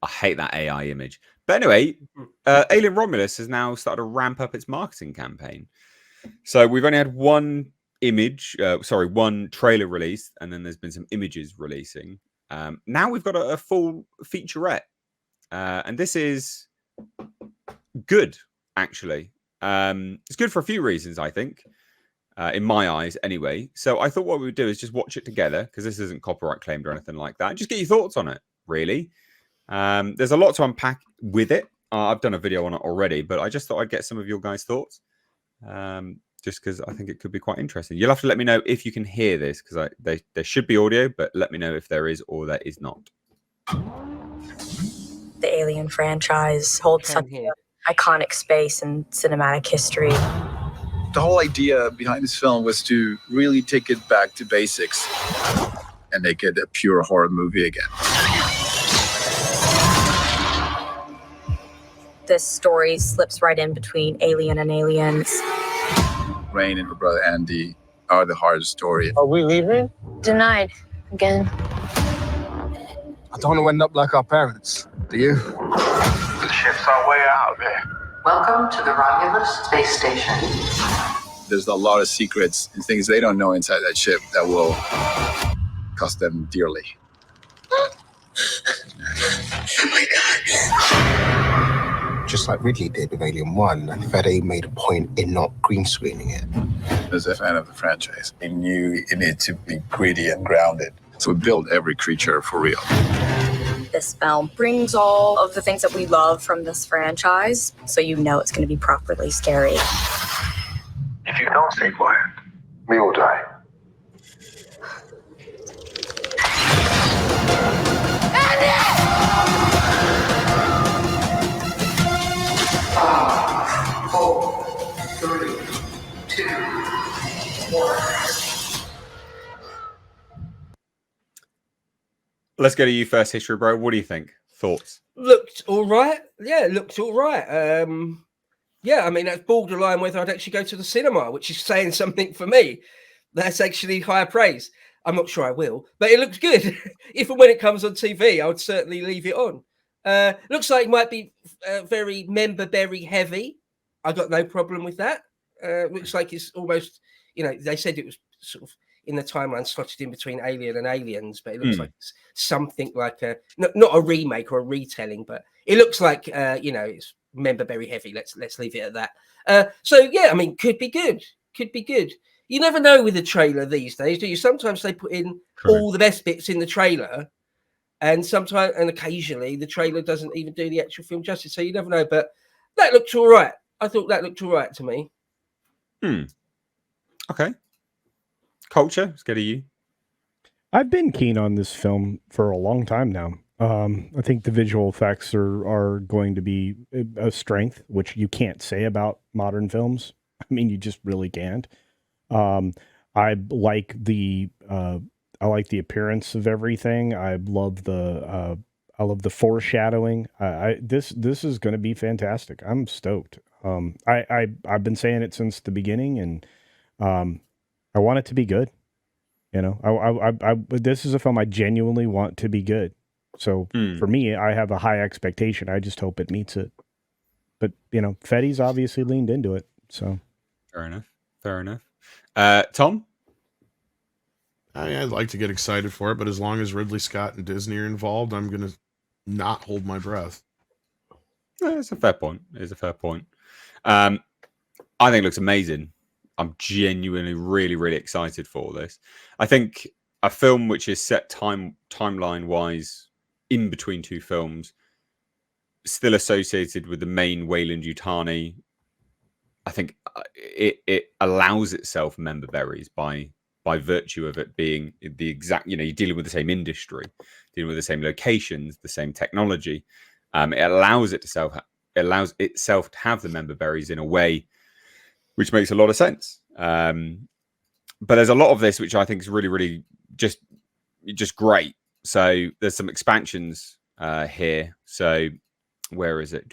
I hate that AI image. But anyway, Alien Romulus has now started to ramp up its marketing campaign. So we've only had one one trailer released, and then there's been some images releasing. Now we've got a full featurette, and this is good, actually. It's good for a few reasons, I think, in my eyes, anyway. So I thought what we would do is just watch it together, because this isn't copyright claimed or anything like that. Just get your thoughts on it, really. There's a lot to unpack with it. I've done a video on it already, but I just thought I'd get some of your guys' thoughts, just because I think it could be quite interesting. You'll have to let me know if you can hear this, because there should be audio, but let me know if there is or there is not. The Alien franchise holds such an iconic space in cinematic history. The whole idea behind this film was to really take it back to basics and make it a pure horror movie again. This story slips right in between Alien and Aliens. Rain and her brother Andy are the hardest story. Are we leaving? Denied. Again. I don't want to end up like our parents. Do you? The ship's our way out there. Welcome to the Romulus space station. There's a lot of secrets and things they don't know inside that ship that will cost them dearly. Oh my God. Just like Ridley did with Alien 1, I think they made a point in not green screening it. As a fan of the franchise, I knew it needed to be gritty and grounded. So we built every creature for real. This film brings all of the things that we love from this franchise, so you know it's going to be properly scary. If you don't stay quiet, we will die. Five, 4, 3, 2, 1. Let's go to you first, History Bro. What do you think? Thoughts? Looked all right. Yeah, looked all right. Yeah, I mean, that's borderline whether I'd actually go to the cinema, which is saying something for me. That's actually higher praise. I'm not sure I will, but it looks good. If and when it comes on TV, I would certainly leave it on. Looks like it might be very member berry heavy. I got no problem with that. Looks like it's almost, they said it was sort of in the timeline slotted in between Alien and Aliens, but it looks like it's something like not a remake or a retelling, but it looks like it's member berry heavy. Let's leave it at that. So yeah, I mean, could be good. You never know with a trailer these days, do you? Sometimes they put in all the best bits in the trailer, and occasionally the trailer doesn't even do the actual film justice. So you never know. But that looked all right. I thought that looked all right to me. Okay. Culture, let's go to you. I've been keen on this film for a long time now. I think the visual effects are going to be a strength, which you can't say about modern films. I mean, you just really can't. I like the appearance of everything. I love the foreshadowing. This is going to be fantastic. I'm stoked. I've been saying it since the beginning, and I want it to be good. This is a film I genuinely want to be good. So for me, I have a high expectation. I just hope it meets it. But Fetty's obviously leaned into it. So fair enough. Tom? I'd like to get excited for it, but as long as Ridley Scott and Disney are involved, I'm going to not hold my breath. It's a fair point. I think it looks amazing. I'm genuinely really, really excited for this. I think a film which is set timeline-wise in between two films, still associated with the main Weyland-Yutani, I think it allows itself member berries by virtue of it being the exact, you're dealing with the same industry, dealing with the same locations, the same technology. It allows itself to have the member berries in a way which makes a lot of sense. But there's a lot of this which I think is really, really just great. So there's some expansions here. So where is it?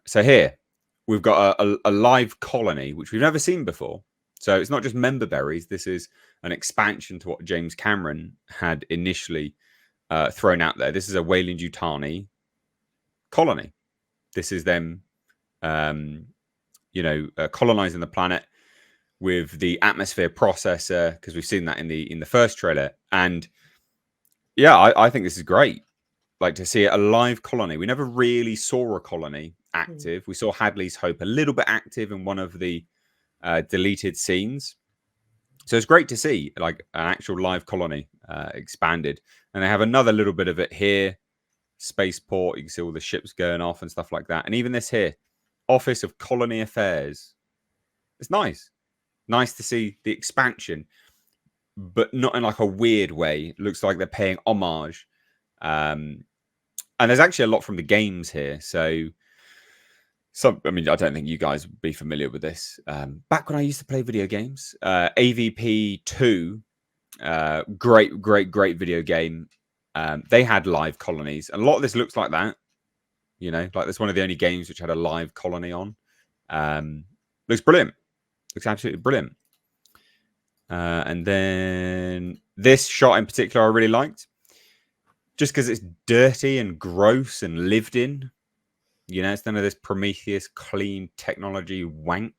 So here we've got a live colony which we've never seen before. So it's not just member berries. This is an expansion to what James Cameron had initially thrown out there. This is a Weyland-Yutani colony. This is them, colonizing the planet with the atmosphere processor, because we've seen that in the first trailer. And yeah, I think this is great. Like, to see a live colony. We never really saw a colony active. We saw Hadley's Hope a little bit active in one of the deleted scenes. So it's great to see like an actual live colony expanded. And they have another little bit of it here. Spaceport. You can see all the ships going off and stuff like that. And even this here, Office of Colony Affairs. It's nice. Nice to see the expansion, but not in like a weird way. It looks like they're paying homage. And there's actually a lot from the games here. So I don't think you guys would be familiar with this. Back when I used to play video games, AVP 2, great video game. They had live colonies. And a lot of this looks like that. You know, like that's one of the only games which had a live colony on. Looks brilliant. Looks absolutely brilliant. And then this shot in particular I really liked. Just because it's dirty and gross and lived in. You know, it's none of this Prometheus clean technology wank.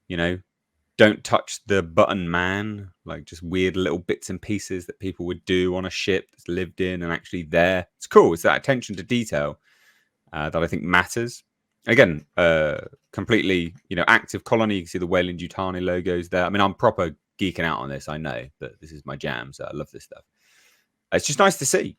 You know, don't touch the button man. Like just weird little bits and pieces that people would do on a ship that's lived in and actually there. It's cool. It's that attention to detail that I think matters. Again, completely, active colony. You can see the Weyland-Yutani logos there. I mean, I'm proper geeking out on this. I know that this is my jam, so I love this stuff. It's just nice to see,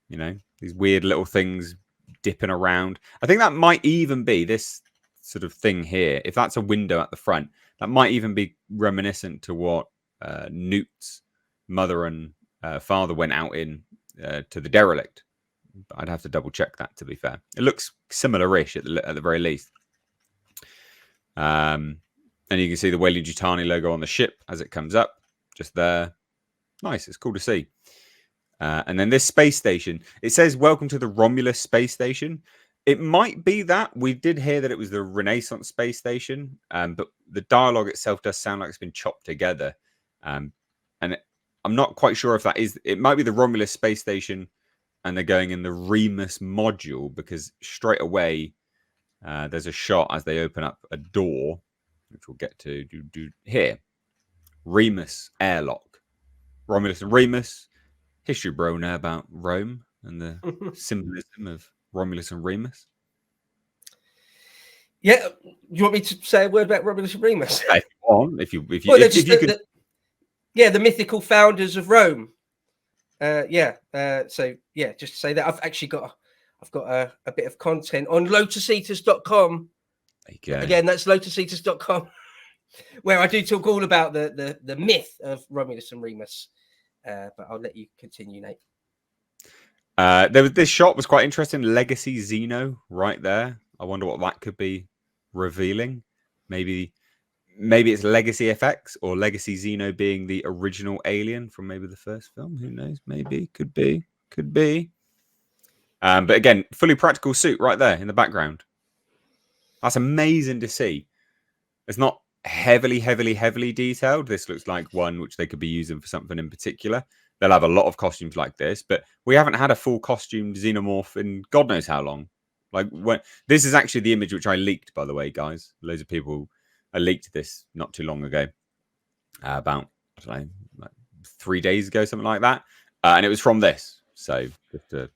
these weird little things dipping around. I think that might even be this sort of thing here. If that's a window at the front, that might even be reminiscent to what Newt's mother and father went out in to the derelict. I'd have to double check that, to be fair. It looks similar-ish at the very least. And you can see the Weyland-Yutani logo on the ship as it comes up, just there. Nice, it's cool to see. And then this space station, it says, "Welcome to the Romulus space station." It might be that. We did hear that it was the Renaissance space station, but the dialogue itself does sound like it's been chopped together. And I'm not quite sure if that is... It might be the Romulus space station, and they're going in the Remus module, because straight away there's a shot as they open up a door, which we'll get to here. Remus airlock. Romulus and Remus. History bro now about Rome and the symbolism of Romulus and Remus. Yeah, you want me to say a word about Romulus and Remus? If you could... the mythical founders of Rome. So just to say that I've actually got a bit of content on lotuseaters.com. Again, that's lotuseaters.com, where I do talk all about the myth of Romulus and Remus. But I'll let you continue, Nate. This shot was quite interesting. Legacy Xeno right there. I wonder what that could be revealing. Maybe it's Legacy FX or Legacy Xeno being the original alien from maybe the first film. Who knows? Maybe. Could be. But again, fully practical suit right there in the background. That's amazing to see. It's not heavily detailed. This looks like one which they could be using for something in particular. They'll have a lot of costumes like this, but we haven't had a full costume xenomorph in God knows how long. Like, when this is actually the image which I leaked, by the way, guys. Loads of people leaked this not too long ago, about I don't know, like 3 days ago, something like that, and it was from this. So just to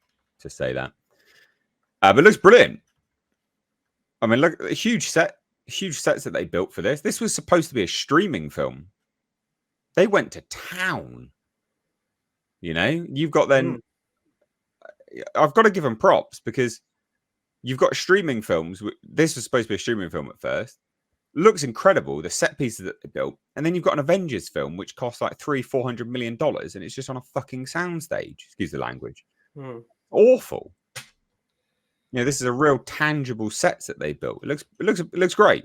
say that, but it looks brilliant. I mean, look, a huge sets that they built for this. This was supposed to be a streaming film. They went to town. You've got then. I've got to give them props, because you've got streaming films. This was supposed to be a streaming film at first. Looks incredible, the set pieces that they built, and then you've got an Avengers film which costs like $400 million, and it's just on a fucking soundstage. Excuse the language. Awful. This is a real tangible sets that they built. It looks great.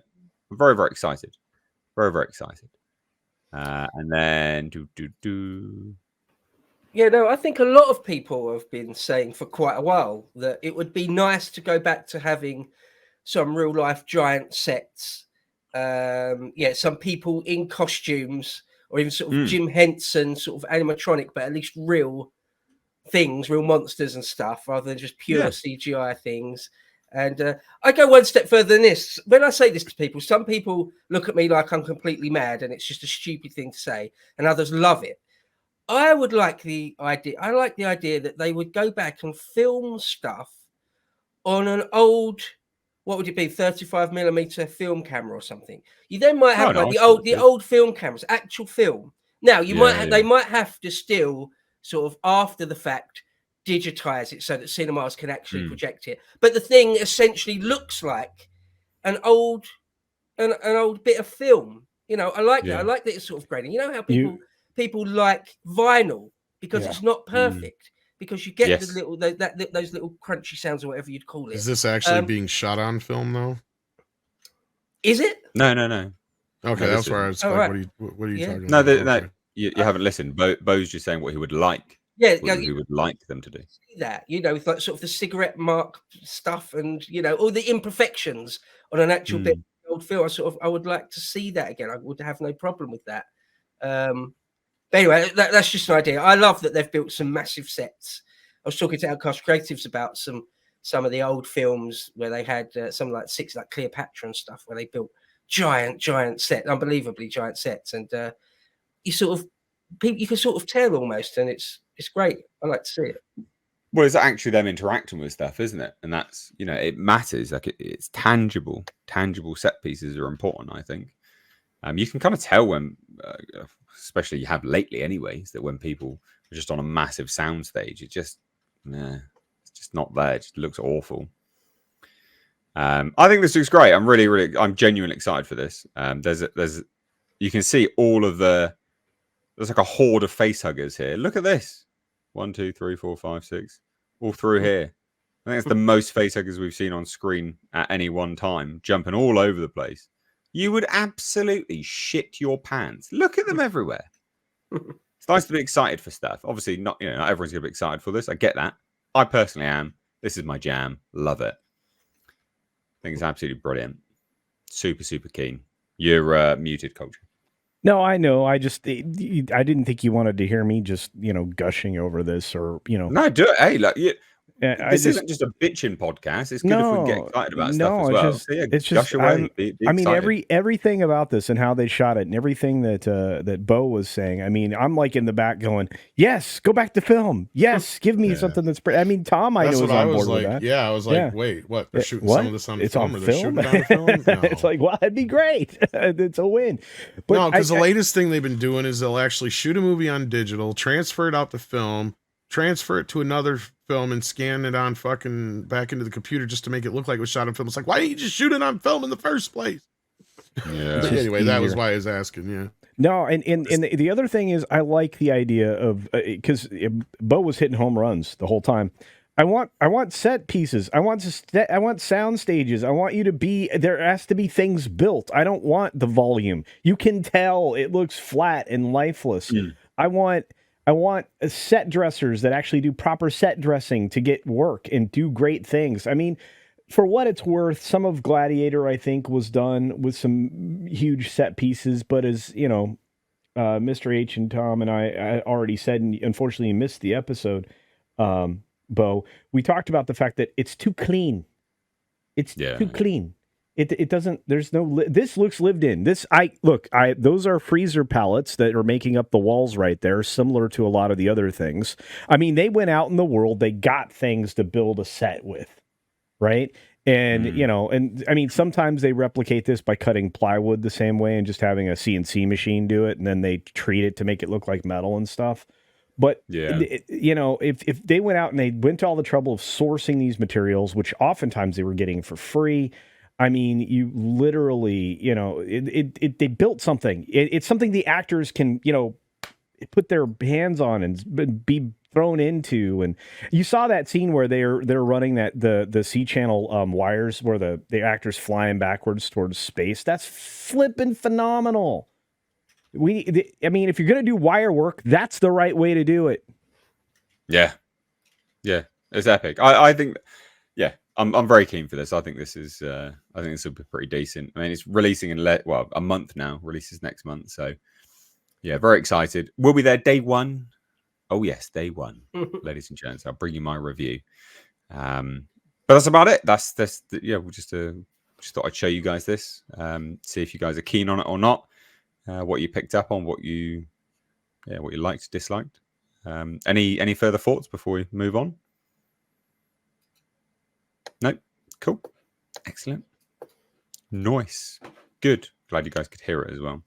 I'm very, very excited. Very, very excited. And then I think a lot of people have been saying for quite a while that it would be nice to go back to having some real life giant sets some people in costumes, or even sort of Jim Henson sort of animatronic, but at least real things, real monsters and stuff, rather than just pure CGI things. And I go one step further than this. When I say this to people, some people look at me like I'm completely mad and it's just a stupid thing to say, and others love it. I like the idea that they would go back and film stuff on an old, what would it be, 35mm film camera or something. You then might have the old film cameras, actual film. Now they might have to still sort of after the fact digitize it so that cinemas can actually project it. But the thing essentially looks like an old bit of film. You know, I like that. I like that it's sort of grainy. You know how people like vinyl because it's not perfect. Because you get the little those little crunchy sounds or whatever you'd call it. Is this actually being shot on film though? Is it? No. Okay, that's where I was like, what are you talking about? No, you haven't listened. Bo's just saying what he would like. Yeah, what he would like them to do. See that, you know, with like sort of the cigarette mark stuff and, you know, all the imperfections on an actual bit of old film. I would like to see that again. I would have no problem with that. But anyway, that's just an idea. I love that they've built some massive sets. I was talking to Outcast Creatives about some of the old films where they had some like Cleopatra and stuff, where they built giant set, unbelievably giant sets, and you can sort of tell almost, and it's great. I like to see it. Well, it's actually them interacting with stuff, isn't it? And that's, you know, it matters. Like it's tangible. Tangible set pieces are important, I think. You can kind of tell when, especially you have lately, anyways, that when people are just on a massive sound stage, it's just not there. It just looks awful. I think this looks great. I'm genuinely excited for this. You can see all of there's like a horde of face huggers here. Look at this. 1, 2, 3, 4, 5, 6, all through here. I think it's the most face huggers we've seen on screen at any one time, jumping all over the place. You would absolutely shit your pants. Look at them everywhere. It's nice to be excited for stuff. Obviously, not everyone's going to be excited for this. I get that. I personally am. This is my jam. Love it. I think it's absolutely brilliant. Super, super keen. You're muted, Culture. No, I know. I didn't think you wanted to hear me just, gushing over this or, No, do it. Hey, look, this isn't just a bitching podcast. It's good if we get excited about stuff as well. It's just I mean, everything about this and how they shot it and everything that Bo was saying. I mean, I'm like in the back going, yes, go back to film. Yes, give me something that's. I mean, Tom, I know was on board with that. Yeah, I was like, wait, what? They're shooting some of this on film? Or they're shooting on film? No. It's like, well, that'd be great. It's a win. But no, because the latest thing they've been doing is they'll actually shoot a movie on digital, transfer it out to film, transfer it to another film and scan it on fucking back into the computer just to make it look like it was shot on film. It's like, why didn't you just shoot it on film in the first place? Yeah. Anyway, that was why I was asking. Yeah. No, and the other thing is, I like the idea of because Bo was hitting home runs the whole time. I want set pieces. I want sound stages. I want you to be there. Has to be things built. I don't want the volume. You can tell it looks flat and lifeless. I want set dressers that actually do proper set dressing to get work and do great things. I mean, for what it's worth, some of Gladiator, I think, was done with some huge set pieces. But as you know, Mr. H and Tom and I already said, and unfortunately you missed the episode, Bo, we talked about the fact that it's too clean. It's too clean. It doesn't. There's no. This looks lived in. Those are freezer pallets that are making up the walls right there, similar to a lot of the other things. I mean, they went out in the world. They got things to build a set with, right? And and I mean, sometimes they replicate this by cutting plywood the same way and just having a CNC machine do it, and then they treat it to make it look like metal and stuff. But if they went out and they went to all the trouble of sourcing these materials, which oftentimes they were getting for free. I mean, you literally, they built something. It's something the actors can, put their hands on and be thrown into. And you saw that scene where they're running the C channel wires where the actors flying backwards towards space. That's flipping phenomenal. I mean, if you're gonna do wire work, that's the right way to do it. Yeah, it's epic. I think. Yeah, I'm very keen for this. I think this is I think this will be pretty decent. I mean, it's releasing in a month now. Releases next month, so yeah, very excited. We'll be there day one. Oh yes, day one, ladies and gents. I'll bring you my review. But that's about it. That's yeah. We'll just thought I'd show you guys this. See if you guys are keen on it or not. What you picked up on, what you liked, disliked. Any further thoughts before we move on? No, cool, excellent, nice, good. Glad you guys could hear it as well.